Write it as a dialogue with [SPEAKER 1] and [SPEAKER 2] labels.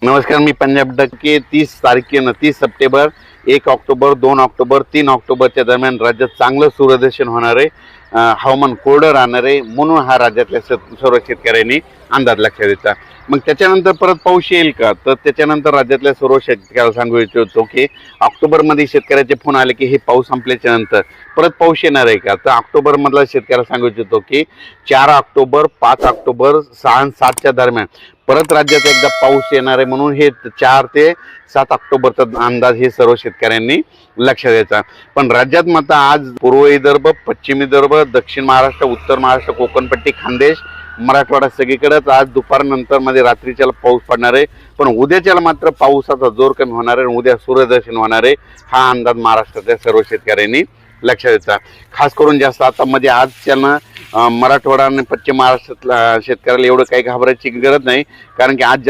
[SPEAKER 1] नमस्कार, मी Punjab डक्के. 30 September, 1 October, 2 October, 3 ऑक्टोबरच्या दरम्यान राज्यात चांगलं सूर्यदर्शन होणार आहे. हवामान कोरडं राहणार आहे, म्हणून हा राज्यातल्या सर्व शेतकऱ्यांनी अंदाज लक्षात द्यायचा. मग त्याच्यानंतर परत पाऊस येईल का? तर त्याच्यानंतर राज्यातल्या सर्व शेतकऱ्याला सांगू इच्छितो की ऑक्टोबरमध्ये शेतकऱ्याचे फोन आले की हे पाऊस संपल्याच्या नंतर परत पाऊस येणार आहे का? तर ऑक्टोबरमधला शेतकऱ्याला सांगू इच्छितो की 4 ऑक्टोबर, 5 ऑक्टोबर, 6 आणि 7च्या दरम्यान परत राज्यात एकदा पाऊस येणार आहे. म्हणून हे 4 ते 7 ऑक्टोबरचा अंदाज हे सर्व शेतकऱ्यांनी लक्षात द्यायचा. पण राज्यात मात्र आज पूर्व विदर्भ, पश्चिम विदर्भ, दक्षिण महाराष्ट्र, उत्तर महाराष्ट्र, कोकणपट्टी, खानदेश, मराठवाडा सगळीकडेच आज दुपारनंतर मध्ये रात्रीच्याला पाऊस पडणार आहे. पण उद्याच्याला मात्र पावसाचा जोर कमी होणार आहे. उद्या सूर्यदर्शन होणार आहे. हा अंदाज महाराष्ट्रातल्या सर्व शेतकऱ्यांनी लक्षात द्यायचा. खास करून जास्त आता मध्ये आजच्यानं मराठवाडा आणि पश्चिम महाराष्ट्रातल्या शेतकऱ्याला एवढं काही घाबरायची गरज नाही, कारण की आज जास्त